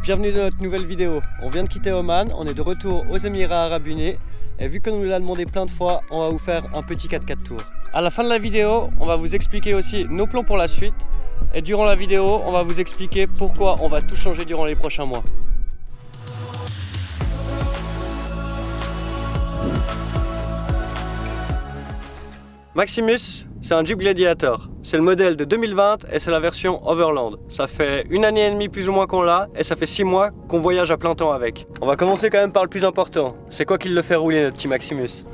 Bienvenue dans notre nouvelle vidéo. On vient de quitter Oman, on est de retour aux Émirats Arabes Unis et vu qu'on nous l'a demandé plein de fois, on va vous faire un petit 4x4 tour. À la fin de la vidéo, on va vous expliquer aussi nos plans pour la suite et durant la vidéo, on va vous expliquer pourquoi on va tout changer durant les prochains mois. Maximus, c'est un Jeep Gladiator. C'est le modèle de 2020 et c'est la version Overland. Ça fait 1 année et demie plus ou moins qu'on l'a et ça fait 6 mois qu'on voyage à plein temps avec. On va commencer quand même par le plus important. C'est quoi qui le fait rouler, notre petit Maximus?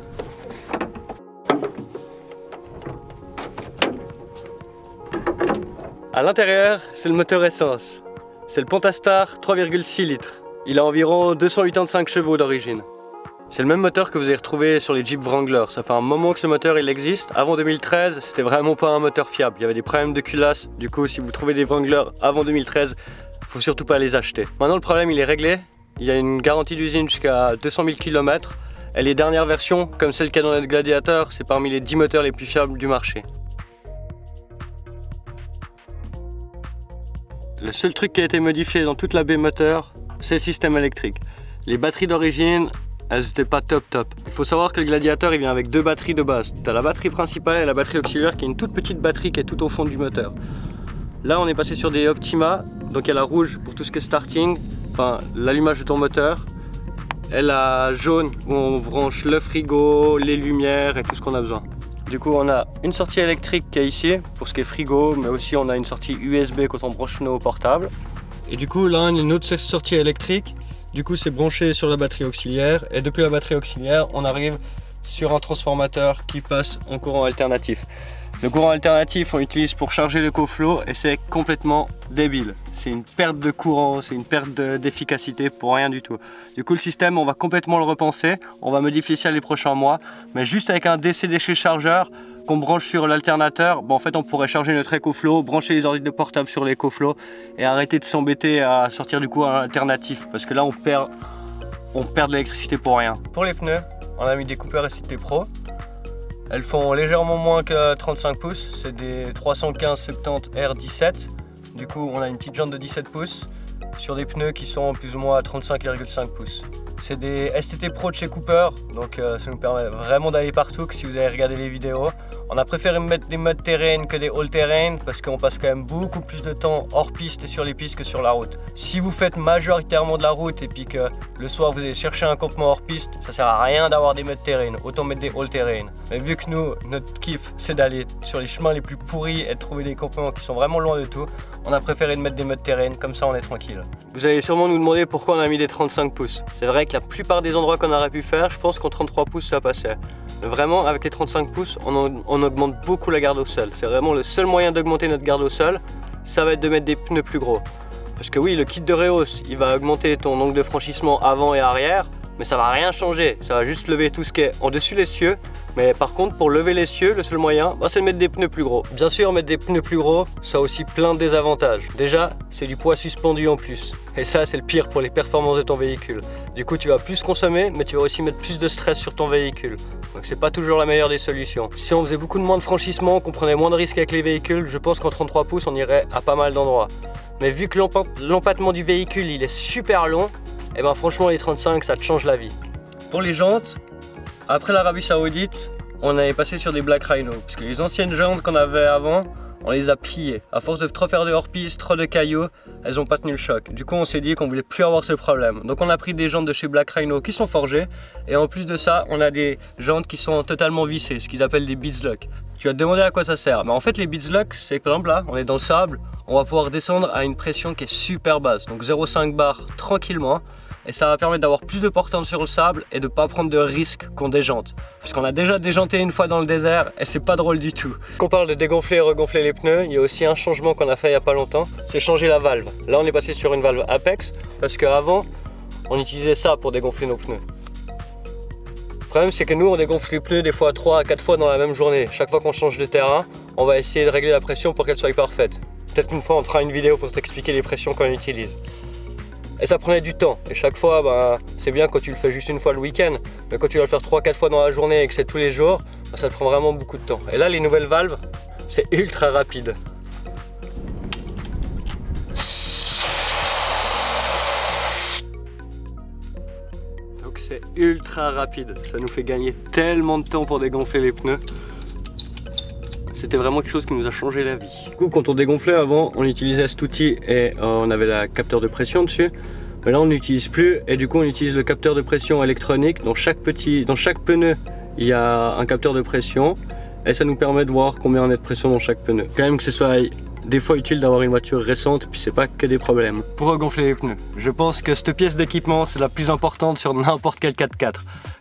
À l'intérieur, c'est le moteur essence. C'est le Pentastar 3,6 litres. Il a environ 285 chevaux d'origine. C'est le même moteur que vous avez retrouvé sur les Jeep Wrangler. Ça fait un moment que ce moteur il existe. Avant 2013, c'était vraiment pas un moteur fiable. Il y avait des problèmes de culasse. Du coup, si vous trouvez des Wrangler avant 2013, faut surtout pas les acheter. Maintenant, le problème il est réglé. Il y a une garantie d'usine jusqu'à 200 000 km. Et les dernières versions, comme celle qu'il y a dans notre Gladiator, c'est parmi les 10 moteurs les plus fiables du marché. Le seul truc qui a été modifié dans toute la baie moteur, c'est le système électrique. Les batteries d'origine, elles n'étaient pas top. Il faut savoir que le Gladiator il vient avec 2 batteries de base. Tu as la batterie principale et la batterie auxiliaire qui est une toute petite batterie qui est tout au fond du moteur. Là on est passé sur des Optima, donc il y a la rouge pour tout ce qui est starting, enfin l'allumage de ton moteur, et la jaune où on branche le frigo, les lumières et tout ce qu'on a besoin. Du coup on a une sortie électrique qui est ici pour ce qui est frigo, mais aussi on a une sortie USB quand on branche nos portables. Et du coup là on a une autre sortie électrique. Du coup c'est branché sur la batterie auxiliaire et depuis la batterie auxiliaire on arrive sur un transformateur qui passe en courant alternatif. Le courant alternatif on l'utilise pour charger le coflow et c'est complètement débile. C'est une perte de courant, c'est une perte d'efficacité pour rien du tout. Du coup le système on va complètement le repenser, on va modifier ça les prochains mois, mais juste avec un DC-DC chargeur qu'on branche sur l'alternateur, en fait on pourrait charger notre EcoFlow, brancher les ordinateurs portables sur l'EcoFlow et arrêter de s'embêter à sortir du courant alternatif parce que là on perd de l'électricité pour rien. Pour les pneus, on a mis des Cooper ST Pro. Elles font légèrement moins que 35 pouces, c'est des 315/70 R17. Du coup on a une petite jante de 17 pouces sur des pneus qui sont plus ou moins à 35,5 pouces. C'est des STT Pro de chez Cooper, donc ça nous permet vraiment d'aller partout, que si vous avez regardé les vidéos. On a préféré mettre des modes terrain que des all-terrain parce qu'on passe quand même beaucoup plus de temps hors piste et sur les pistes que sur la route. Si vous faites majoritairement de la route et puis que le soir vous allez chercher un campement hors piste, ça sert à rien d'avoir des modes terrain, autant mettre des all-terrain. Mais vu que nous, notre kiff c'est d'aller sur les chemins les plus pourris et de trouver des campements qui sont vraiment loin de tout, on a préféré de mettre des modes terrain, comme ça on est tranquille. Vous allez sûrement nous demander pourquoi on a mis des 35 pouces. C'est vrai que la plupart des endroits qu'on aurait pu faire, je pense qu'en 33 pouces ça passait. Mais vraiment avec les 35 pouces, on augmente beaucoup la garde au sol. C'est vraiment le seul moyen d'augmenter notre garde au sol, ça va être de mettre des pneus plus gros. Parce que oui, le kit de Reos, il va augmenter ton angle de franchissement avant et arrière, mais ça va rien changer, ça va juste lever tout ce qui est en dessus l'essieu. Mais par contre, pour lever l'essieu, le seul moyen, c'est de mettre des pneus plus gros. Bien sûr, mettre des pneus plus gros, ça a aussi plein de désavantages. Déjà, c'est du poids suspendu en plus. Et ça, c'est le pire pour les performances de ton véhicule. Du coup, tu vas plus consommer, mais tu vas aussi mettre plus de stress sur ton véhicule. Donc c'est pas toujours la meilleure des solutions. Si on faisait beaucoup moins de franchissement, qu'on prenait moins de risques avec les véhicules, je pense qu'en 33 pouces, on irait à pas mal d'endroits. Mais vu que l'empattement du véhicule, il est super long, et franchement, les 35, ça te change la vie. Pour les jantes, après l'Arabie Saoudite, on est passé sur des Black Rhino, parce que les anciennes jantes qu'on avait avant, on les a pliées. À force de trop faire de hors-piste, trop de cailloux, elles n'ont pas tenu le choc. Du coup, on s'est dit qu'on voulait plus avoir ce problème. Donc on a pris des jantes de chez Black Rhino qui sont forgées, et en plus de ça, on a des jantes qui sont totalement vissées, ce qu'ils appellent des Beadslock. Tu vas te demander à quoi ça sert. Mais en fait, les Beadslock, c'est par exemple là, on est dans le sable, on va pouvoir descendre à une pression qui est super basse, donc 0,5 bar tranquillement. Et ça va permettre d'avoir plus de portance sur le sable et de ne pas prendre de risques qu'on déjante. Parce qu'on a déjà déjanté une fois dans le désert et c'est pas drôle du tout. Quand on parle de dégonfler et regonfler les pneus, il y a aussi un changement qu'on a fait il n'y a pas longtemps, c'est changer la valve. Là on est passé sur une valve Apex parce qu'avant on utilisait ça pour dégonfler nos pneus. Le problème c'est que nous on dégonfle les pneus des fois 3 à 4 fois dans la même journée. Chaque fois qu'on change de terrain, on va essayer de régler la pression pour qu'elle soit parfaite. Peut-être une fois on fera une vidéo pour t'expliquer les pressions qu'on utilise. Et ça prenait du temps. Et chaque fois, c'est bien quand tu le fais juste une fois le week-end. Mais quand tu vas le faire 3-4 fois dans la journée et que c'est tous les jours, ça te prend vraiment beaucoup de temps. Et là, les nouvelles valves, c'est ultra rapide. c'est ultra rapide. Ça nous fait gagner tellement de temps pour dégonfler les pneus. C'était vraiment quelque chose qui nous a changé la vie. Du coup, quand on dégonflait avant, on utilisait cet outil et on avait le capteur de pression dessus. Mais là, on n'utilise plus et du coup, on utilise le capteur de pression électronique. Dans chaque pneu, il y a un capteur de pression et ça nous permet de voir combien on est de pression dans chaque pneu. Quand même que ce soit des fois utile d'avoir une voiture récente, puis c'est pas que des problèmes. Pour regonfler les pneus, je pense que cette pièce d'équipement c'est la plus importante sur n'importe quel 4x4.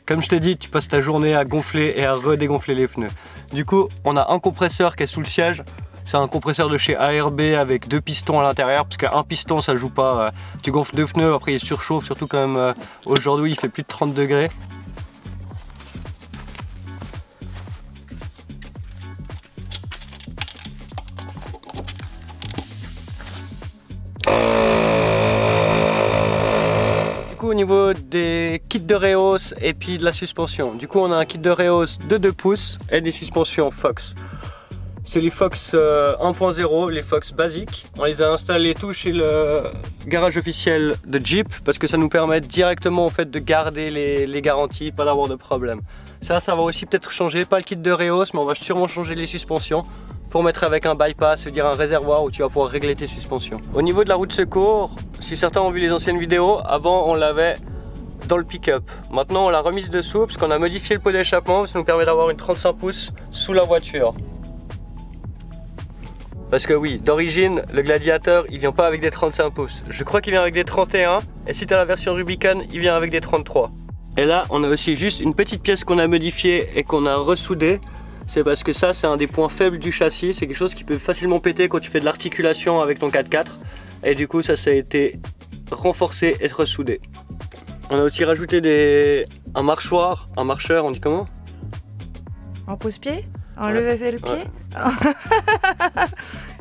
Comme je t'ai dit, tu passes ta journée à gonfler et à redégonfler les pneus. Du coup, on a un compresseur qui est sous le siège. C'est un compresseur de chez ARB avec 2 pistons à l'intérieur, parce qu'un piston ça joue pas. Tu gonfles 2 pneus, après il surchauffe, surtout quand même aujourd'hui il fait plus de 30 degrés. Au niveau des kits de Reos et puis de la suspension. Du coup on a un kit de Reos de 2 pouces et des suspensions Fox. C'est les Fox 1.0, les Fox basiques. On les a installés tous chez le garage officiel de Jeep parce que ça nous permet directement en fait de garder les garanties, pas d'avoir de problème. Ça va aussi peut-être changer, pas le kit de Reos mais on va sûrement changer les suspensions pour mettre avec un bypass, c'est-à-dire un réservoir où tu vas pouvoir régler tes suspensions. Au niveau de la roue de secours, si certains ont vu les anciennes vidéos, avant on l'avait dans le pick-up. Maintenant on l'a remise dessous parce qu'on a modifié le pot d'échappement, ça nous permet d'avoir une 35 pouces sous la voiture. Parce que oui, d'origine, le Gladiator, il vient pas avec des 35 pouces. Je crois qu'il vient avec des 31, et si tu as la version Rubicon, il vient avec des 33. Et là, on a aussi juste une petite pièce qu'on a modifiée et qu'on a ressoudée. C'est parce que ça, c'est un des points faibles du châssis. C'est quelque chose qui peut facilement péter quand tu fais de l'articulation avec ton 4x4. Et du coup, ça a été renforcé et ressoudé. On a aussi rajouté un marchoir, un marcheur, on dit comment? En pose-pied? En lever le pied? Ouais.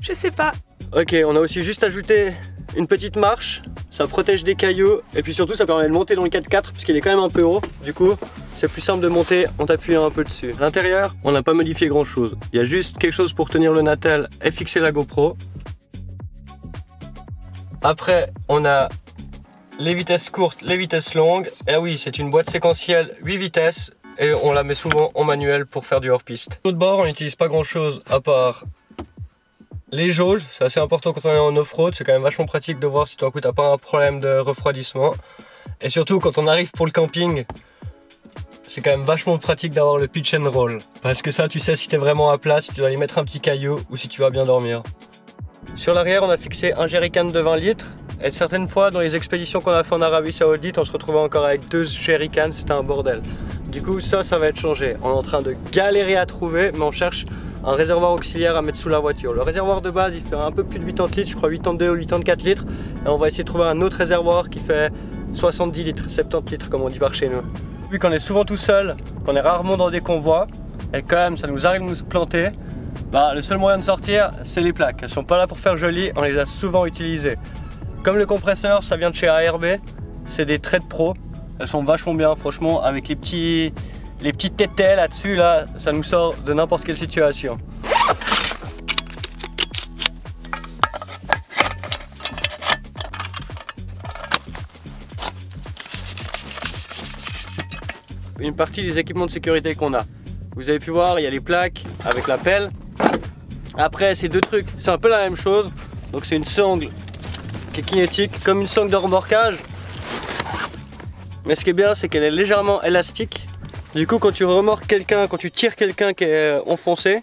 Je sais pas. Ok, on a aussi juste ajouté une petite marche. Ça protège des cailloux et puis surtout ça permet de monter dans le 4x4 parce qu'il est quand même un peu haut. Du coup, c'est plus simple de monter en t'appuyant un peu dessus. À l'intérieur, on n'a pas modifié grand chose. Il y a juste quelque chose pour tenir le natel et fixer la GoPro. Après, on a les vitesses courtes, les vitesses longues. Et oui, c'est une boîte séquentielle 8 vitesses et on la met souvent en manuel pour faire du hors-piste. De bord, on n'utilise pas grand chose à part les jauges. C'est assez important quand on est en off-road, c'est quand même vachement pratique de voir si tout d'un coup t'as pas un problème de refroidissement. Et surtout quand on arrive pour le camping, c'est quand même vachement pratique d'avoir le pitch and roll. Parce que ça, tu sais si t'es vraiment à plat, si tu dois y mettre un petit caillou ou si tu vas bien dormir. Sur l'arrière, on a fixé un jerrycan de 20 litres. Et certaines fois, dans les expéditions qu'on a fait en Arabie Saoudite, on se retrouvait encore avec 2 jerrycans, c'était un bordel. Du coup, ça va être changé. On est en train de galérer à trouver, mais on cherche un réservoir auxiliaire à mettre sous la voiture. Le réservoir de base, il fait un peu plus de 80 litres, je crois 82 ou 84 litres. Et on va essayer de trouver un autre réservoir qui fait 70 litres, 70 litres comme on dit par chez nous. Vu qu'on est souvent tout seul, qu'on est rarement dans des convois, et quand même ça nous arrive de nous planter, bah, le seul moyen de sortir, c'est les plaques. Elles sont pas là pour faire joli, on les a souvent utilisées. Comme le compresseur, ça vient de chez ARB, c'est des Trade Pro. Elles sont vachement bien, franchement, avec les petites tételles là-dessus, là, ça nous sort de n'importe quelle situation. Une partie des équipements de sécurité qu'on a. Vous avez pu voir, il y a les plaques avec la pelle. Après, ces deux trucs, c'est un peu la même chose. Donc c'est une sangle qui est kinétique, comme une sangle de remorquage. Mais ce qui est bien, c'est qu'elle est légèrement élastique. Du coup, quand tu remorques quelqu'un, quand tu tires quelqu'un qui est enfoncé,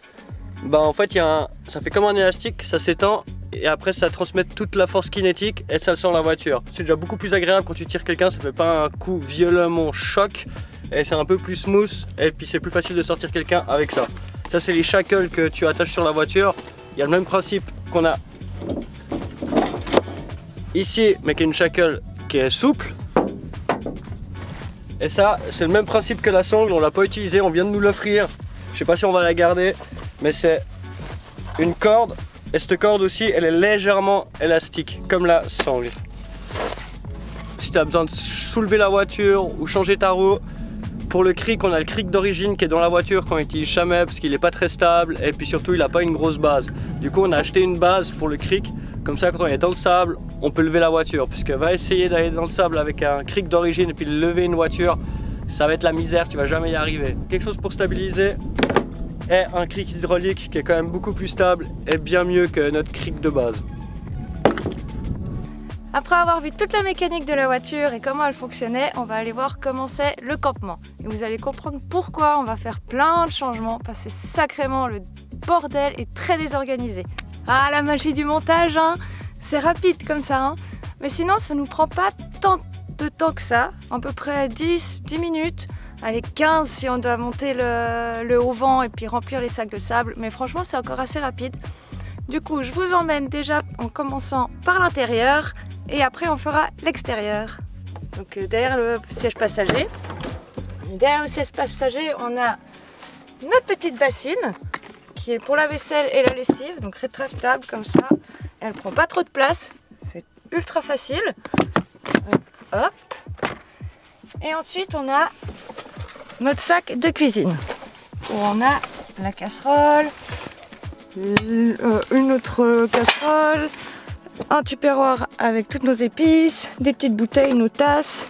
bah en fait, ça fait comme un élastique, ça s'étend et après ça transmet toute la force kinétique et ça sent la voiture. C'est déjà beaucoup plus agréable quand tu tires quelqu'un, ça fait pas un coup violemment choc et c'est un peu plus smooth et puis c'est plus facile de sortir quelqu'un avec ça. Ça, c'est les shackles que tu attaches sur la voiture. Il y a le même principe qu'on a ici, mais qui est une shackle qui est souple. Et ça, c'est le même principe que la sangle, on l'a pas utilisée, on vient de nous l'offrir. Je sais pas si on va la garder, mais c'est une corde. Et cette corde aussi, elle est légèrement élastique, comme la sangle. Si tu as besoin de soulever la voiture ou changer ta roue, pour le cric, on a le cric d'origine qui est dans la voiture qu'on n'utilise jamais parce qu'il n'est pas très stable et puis surtout il n'a pas une grosse base. Du coup, on a acheté une base pour le cric. Comme ça, quand on est dans le sable, on peut lever la voiture. Puisque va essayer d'aller dans le sable avec un cric d'origine et puis lever une voiture, ça va être la misère, tu vas jamais y arriver. Quelque chose pour stabiliser et un cric hydraulique qui est quand même beaucoup plus stable et bien mieux que notre cric de base. Après avoir vu toute la mécanique de la voiture et comment elle fonctionnait, on va aller voir comment c'est le campement. Et vous allez comprendre pourquoi on va faire plein de changements, parce que sacrément le bordel est très désorganisé. Ah, la magie du montage, hein, c'est rapide comme ça, hein. Mais sinon ça nous prend pas tant de temps que ça, à peu près 10 minutes, allez 15 si on doit monter le haut vent et puis remplir les sacs de sable, mais franchement c'est encore assez rapide. Du coup je vous emmène déjà en commençant par l'intérieur et après on fera l'extérieur. Donc derrière le siège passager. Derrière le siège passager on a notre petite bassine qui est pour la vaisselle et la lessive, donc rétractable comme ça, elle prend pas trop de place, c'est ultra facile. Hop. Et ensuite on a notre sac de cuisine où on a la casserole, une autre casserole, un tupperware avec toutes nos épices, des petites bouteilles, nos tasses.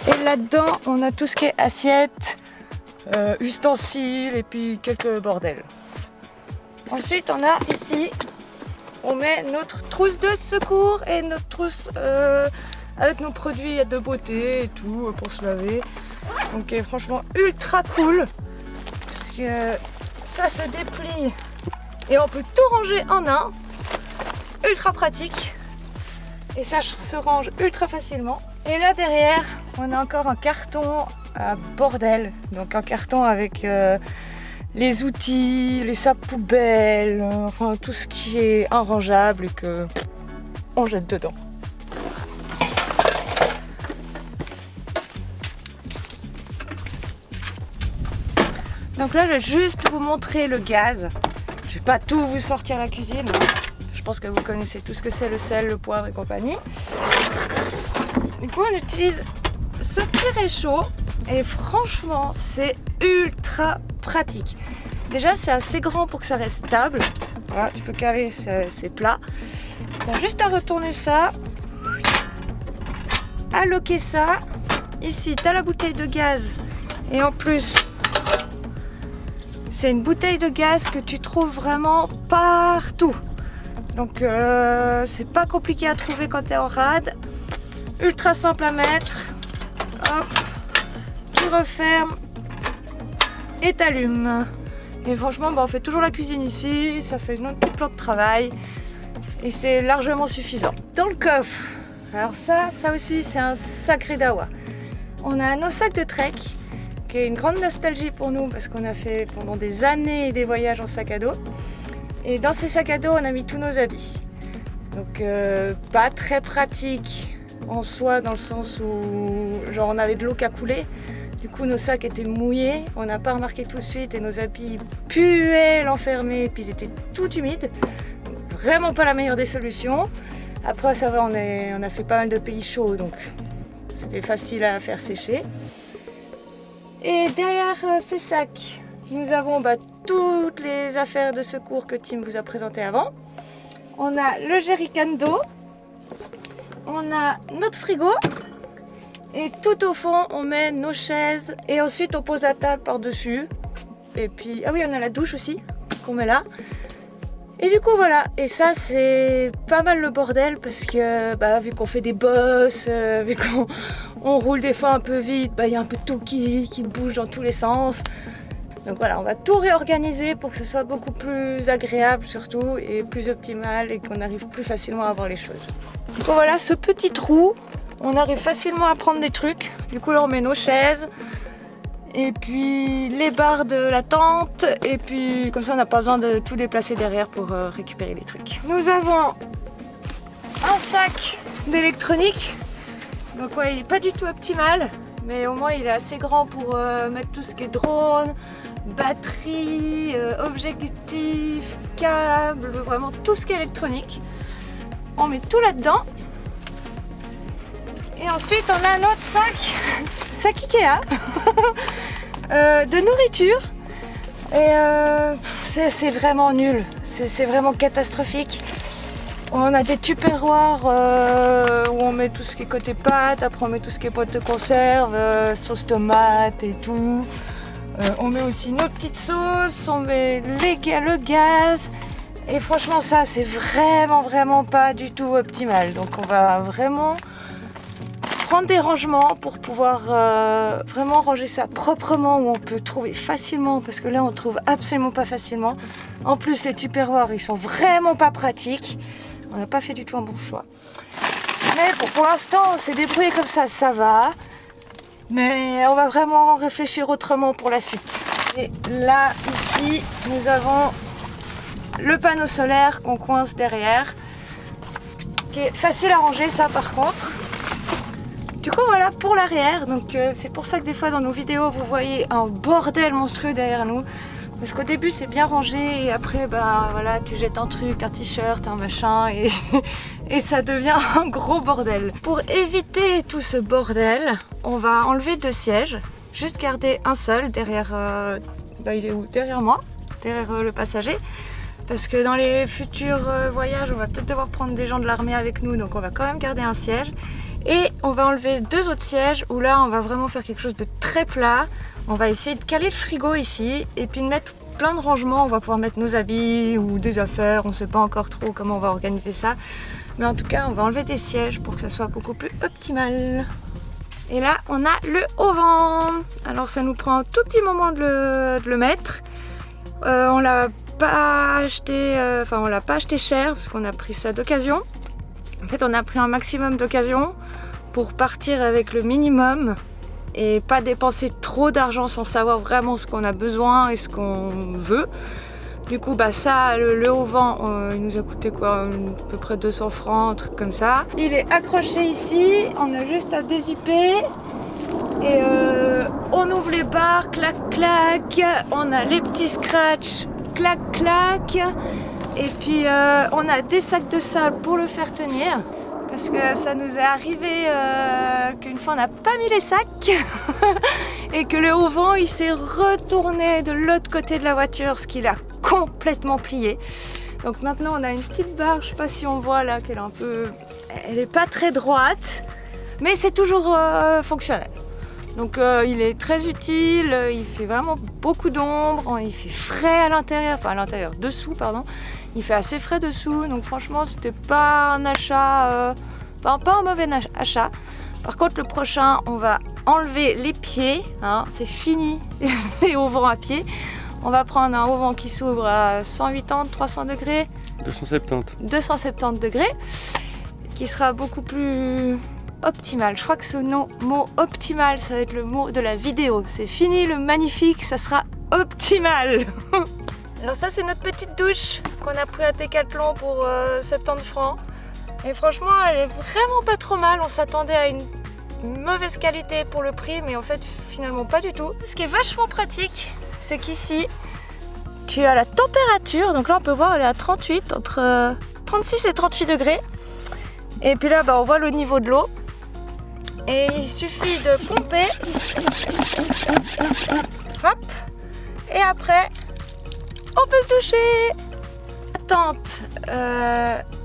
Et là-dedans, on a tout ce qui est assiettes, ustensiles et puis quelques bordels. Ensuite, on a ici, on met notre trousse de secours et notre trousse avec nos produits de beauté et tout pour se laver. Donc franchement ultra cool parce que ça se déplie et on peut tout ranger en un. Ultra pratique et ça se range ultra facilement. Et là derrière on a encore un carton à bordel, donc un carton avec les outils, les sacs poubelles, enfin tout ce qui est arrangeable et que on jette dedans. Donc là je vais juste vous montrer le gaz. Je vais pas tout vous sortir la cuisine, hein. Je pense que vous connaissez tout ce que c'est le sel, le poivre et compagnie. Du coup on utilise ce petit réchaud et franchement c'est ultra pratique. Déjà c'est assez grand pour que ça reste stable. Voilà, tu peux caler ces plats. Tu as juste à retourner ça, à loquer ça. Ici tu as la bouteille de gaz et en plus c'est une bouteille de gaz que tu trouves vraiment partout. Donc c'est pas compliqué à trouver quand tu es en rade. Ultra simple à mettre. Hop, tu refermes et t'allumes. Et franchement, on fait toujours la cuisine ici. Ça fait notre petit plan de travail. Et c'est largement suffisant. Dans le coffre, alors ça aussi c'est un sacré dawa. On a nos sacs de trek, qui est une grande nostalgie pour nous parce qu'on a fait pendant des années des voyages en sac à dos. Et dans ces sacs à dos, on a mis tous nos habits. Donc pas très pratique en soi dans le sens où genre on avait de l'eau qui a coulé. Du coup nos sacs étaient mouillés, on n'a pas remarqué tout de suite et nos habits puaient l'enfermer et puis ils étaient tout humides. Donc, vraiment pas la meilleure des solutions. Après ça va, on a fait pas mal de pays chauds donc c'était facile à faire sécher. Et derrière ces sacs, nous avons toutes les affaires de secours que Tim vous a présentées avant. On a le jerrycan d'eau, on a notre frigo et tout au fond on met nos chaises et ensuite on pose la table par-dessus. Et puis, ah oui, on a la douche aussi qu'on met là. Et du coup voilà, et ça c'est pas mal le bordel parce que vu qu'on fait des bosses, vu qu'on roule des fois un peu vite, il y a un peu tout qui bouge dans tous les sens. Donc voilà, on va tout réorganiser pour que ce soit beaucoup plus agréable surtout et plus optimal et qu'on arrive plus facilement à voir les choses. Du coup voilà, ce petit trou, on arrive facilement à prendre des trucs. Du coup là on met nos chaises et puis les barres de la tente et puis comme ça on n'a pas besoin de tout déplacer derrière pour récupérer les trucs. Nous avons un sac d'électronique. Donc ouais, il n'est pas du tout optimal. Mais au moins il est assez grand pour mettre tout ce qui est drone, batterie, objectif, câble, vraiment tout ce qui est électronique. On met tout là-dedans. Et ensuite on a notre sac Ikea de nourriture. Et c'est vraiment nul, c'est vraiment catastrophique. On a des tupperwares où on met tout ce qui est côté pâtes, après on met tout ce qui est boîte de conserve, sauce tomate et tout. On met aussi nos petites sauces, on met le gaz. Et franchement ça c'est vraiment pas du tout optimal. Donc on va vraiment prendre des rangements pour pouvoir vraiment ranger ça proprement, où on peut trouver facilement, parce que là on trouve absolument pas facilement. En plus les tupperwares ils sont vraiment pas pratiques. On n'a pas fait du tout un bon choix. Mais bon, pour l'instant on s'est débrouillé comme ça va. Mais on va vraiment réfléchir autrement pour la suite. Et là ici nous avons le panneau solaire qu'on coince derrière, qui est facile à ranger ça par contre. Du coup voilà pour l'arrière, donc c'est pour ça que des fois dans nos vidéos vous voyez un bordel monstrueux derrière nous. Parce qu'au début c'est bien rangé et après bah voilà, tu jettes un truc, un t-shirt, un machin et ça devient un gros bordel. Pour éviter tout ce bordel, on va enlever 2 sièges, juste garder un seul derrière, bah, il est où? Derrière moi, derrière le passager. Parce que dans les futurs voyages on va peut-être devoir prendre des gens de l'armée avec nous, donc on va quand même garder un siège. Et on va enlever 2 autres sièges où là on va vraiment faire quelque chose de très plat. On va essayer de caler le frigo ici et puis de mettre plein de rangements. On va pouvoir mettre nos habits ou des affaires, on ne sait pas encore trop comment on va organiser ça. Mais en tout cas on va enlever des sièges pour que ça soit beaucoup plus optimal. Et là on a le haut-vent. Alors ça nous prend un tout petit moment de le mettre. On l'a pas acheté, on l'a pas acheté cher parce qu'on a pris ça d'occasion. En fait on a pris un maximum d'occasion pour partir avec le minimum et pas dépenser trop d'argent sans savoir vraiment ce qu'on a besoin et ce qu'on veut. Du coup bah ça, le haut-vent il nous a coûté quoi, à peu près 200 francs, un truc comme ça. Il est accroché ici, on a juste à dézipper et on ouvre les barres, clac clac, on a les petits scratchs, clac clac. Et puis on a des sacs de sable pour le faire tenir. Parce que ça nous est arrivé qu'une fois on n'a pas mis les sacs et que le haut-vent il s'est retourné de l'autre côté de la voiture, ce qui l'a complètement plié. Donc maintenant on a une petite barre, je sais pas si on voit là qu'elle est un peu... Elle est pas très droite, mais c'est toujours fonctionnel. Donc il est très utile, il fait vraiment beaucoup d'ombre, il fait frais à l'intérieur, enfin à l'intérieur, dessous pardon. Il fait assez frais dessous, donc franchement c'était pas un achat, pas un mauvais achat. Par contre le prochain, on va enlever les pieds, hein, c'est fini les auvents à pied. On va prendre un auvent qui s'ouvre à 180, 300 degrés. 270 degrés, qui sera beaucoup plus optimal. Je crois que ce mot optimal, ça va être le mot de la vidéo. C'est fini le magnifique, ça sera optimal. Alors ça c'est notre petite douche qu'on a pris à Decathlon pour 70 francs. Et franchement elle est vraiment pas trop mal, on s'attendait à une mauvaise qualité pour le prix, mais en fait finalement pas du tout. Ce qui est vachement pratique, c'est qu'ici tu as la température, donc là on peut voir elle est à 38, entre 36 et 38 degrés. Et puis là bah, on voit le niveau de l'eau. Et il suffit de pomper. Hop. Et après on peut se doucher. La tente,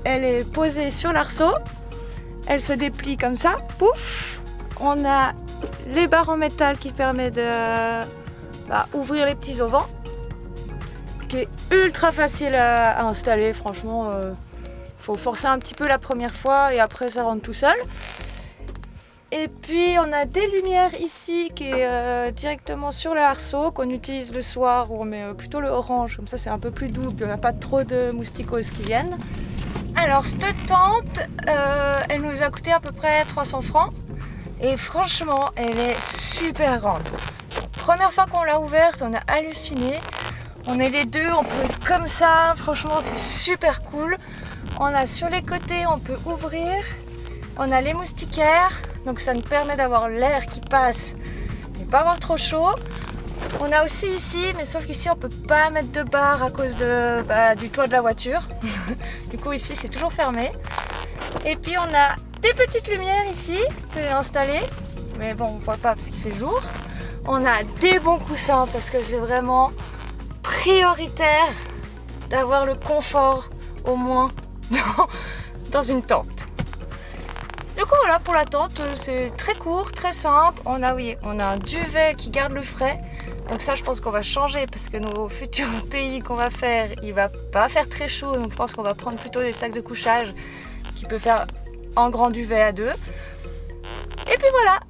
elle est posée sur l'arceau. Elle se déplie comme ça. Pouf. On a les barres en métal qui permettent de ouvrir les petits auvents. Qui est ultra facile à installer. Franchement, faut forcer un petit peu la première fois et après ça rentre tout seul. Et puis on a des lumières ici qui est directement sur le arceau qu'on utilise le soir où on met plutôt le orange, comme ça c'est un peu plus doux puis on n'a pas trop de moustiquaires qui viennent. Alors cette tente, elle nous a coûté à peu près 300 francs et franchement elle est super grande. Première fois qu'on l'a ouverte, on a halluciné. On est les deux, on peut être comme ça, franchement c'est super cool. On a sur les côtés, on peut ouvrir. On a les moustiquaires, donc ça nous permet d'avoir l'air qui passe et pas avoir trop chaud. On a aussi ici, mais sauf qu'ici on peut pas mettre de barre à cause du toit de la voiture. Du coup ici c'est toujours fermé. Et puis on a des petites lumières ici que j'ai installées, mais bon on voit pas parce qu'il fait jour. On a des bons coussins parce que c'est vraiment prioritaire d'avoir le confort au moins dans une tente. Du coup voilà, pour la tente, c'est très court, très simple. On a un duvet qui garde le frais. Donc ça, je pense qu'on va changer parce que nos futurs pays qu'on va faire, il va pas faire très chaud. Donc je pense qu'on va prendre plutôt des sacs de couchage qui peut faire un grand duvet à deux. Et puis voilà.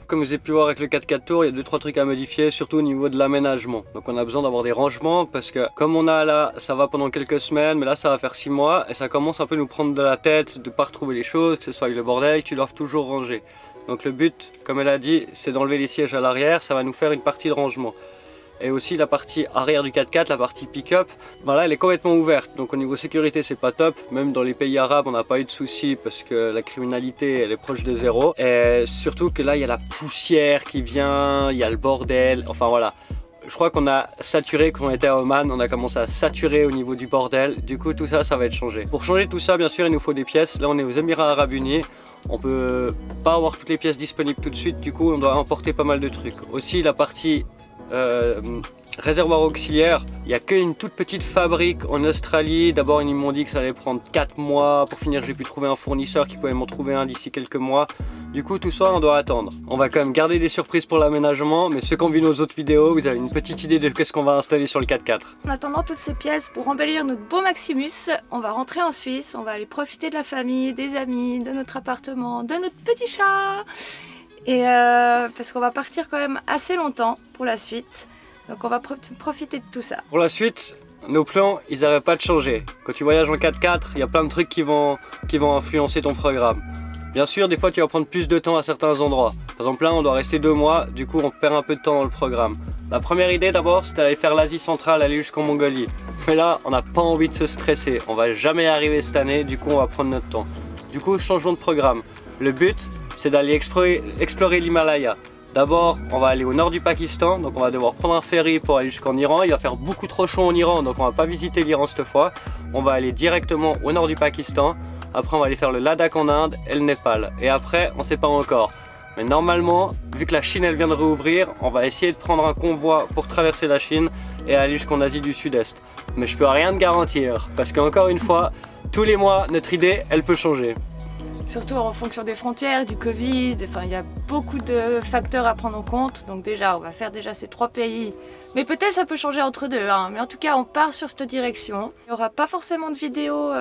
Comme vous avez pu voir avec le 4x4 Tour, il y a 2-3 trucs à modifier, surtout au niveau de l'aménagement. Donc on a besoin d'avoir des rangements parce que comme on a là, ça va pendant quelques semaines, mais là ça va faire 6 mois et ça commence un peu à nous prendre de la tête de ne pas retrouver les choses, que ce soit avec le bordel, que tu dois toujours ranger. Donc le but, comme elle a dit, c'est d'enlever les sièges à l'arrière, ça va nous faire une partie de rangement. Et aussi la partie arrière du 4x4, la partie pick-up, voilà, elle est complètement ouverte. Donc au niveau sécurité, c'est pas top. Même dans les pays arabes, on n'a pas eu de soucis parce que la criminalité, elle est proche de zéro. Et surtout que là, il y a la poussière qui vient, il y a le bordel, enfin voilà. Je crois qu'on a saturé quand on était à Oman, on a commencé à saturer au niveau du bordel. Du coup, tout ça, ça va être changé. Pour changer tout ça, bien sûr, il nous faut des pièces. Là, on est aux Émirats Arabes Unis. On peut pas avoir toutes les pièces disponibles tout de suite. Du coup, on doit importer pas mal de trucs. Aussi, la partie réservoir auxiliaire, il n'y a qu'une toute petite fabrique en Australie. D'abord ils m'ont dit que ça allait prendre 4 mois, pour finir j'ai pu trouver un fournisseur qui pouvait m'en trouver un d'ici quelques mois. Du coup tout ça on doit attendre. On va quand même garder des surprises pour l'aménagement, mais ceux qui ont vu nos autres vidéos, vous avez une petite idée de qu'est-ce qu'on va installer sur le 4x4. En attendant toutes ces pièces pour embellir notre beau Maximus, on va rentrer en Suisse, on va aller profiter de la famille, des amis, de notre appartement, de notre petit chat. Et parce qu'on va partir quand même assez longtemps pour la suite. Donc on va profiter de tout ça. Pour la suite, nos plans, ils n'arrêtent pas de changer. Quand tu voyages en 4x4, il y a plein de trucs qui vont influencer ton programme. Bien sûr, des fois tu vas prendre plus de temps à certains endroits. Par exemple là, on doit rester 2 mois, du coup on perd un peu de temps dans le programme. La première idée d'abord, c'était d'aller faire l'Asie centrale, aller jusqu'en Mongolie. Mais là, on n'a pas envie de se stresser. On va jamais y arriver cette année, du coup on va prendre notre temps. Du coup, changement de programme. Le but, c'est d'aller explorer l'Himalaya. D'abord, on va aller au nord du Pakistan, donc on va devoir prendre un ferry pour aller jusqu'en Iran. Il va faire beaucoup trop chaud en Iran, donc on va pas visiter l'Iran cette fois. On va aller directement au nord du Pakistan. Après, on va aller faire le Ladakh en Inde et le Népal. Et après, on sait pas encore. Mais normalement, vu que la Chine elle vient de réouvrir, on va essayer de prendre un convoi pour traverser la Chine et aller jusqu'en Asie du Sud-Est. Mais je peux rien te garantir, parce qu'encore une fois, tous les mois, notre idée, elle peut changer. Surtout en fonction des frontières, du Covid, enfin il y a beaucoup de facteurs à prendre en compte. Donc déjà, on va faire ces 3 pays. Mais peut-être ça peut changer entre deux, hein. Mais en tout cas, on part sur cette direction. Il n'y aura pas forcément de vidéos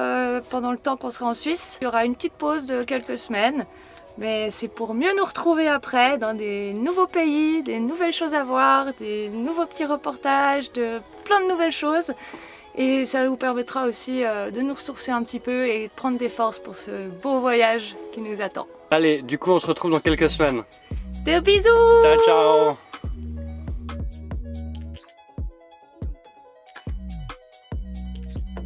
pendant le temps qu'on sera en Suisse. Il y aura une petite pause de quelques semaines. Mais c'est pour mieux nous retrouver après dans des nouveaux pays, des nouvelles choses à voir, des nouveaux petits reportages, plein de nouvelles choses. Et ça vous permettra aussi de nous ressourcer un petit peu et de prendre des forces pour ce beau voyage qui nous attend. Allez, du coup on se retrouve dans quelques semaines. Des bisous! Ciao ciao!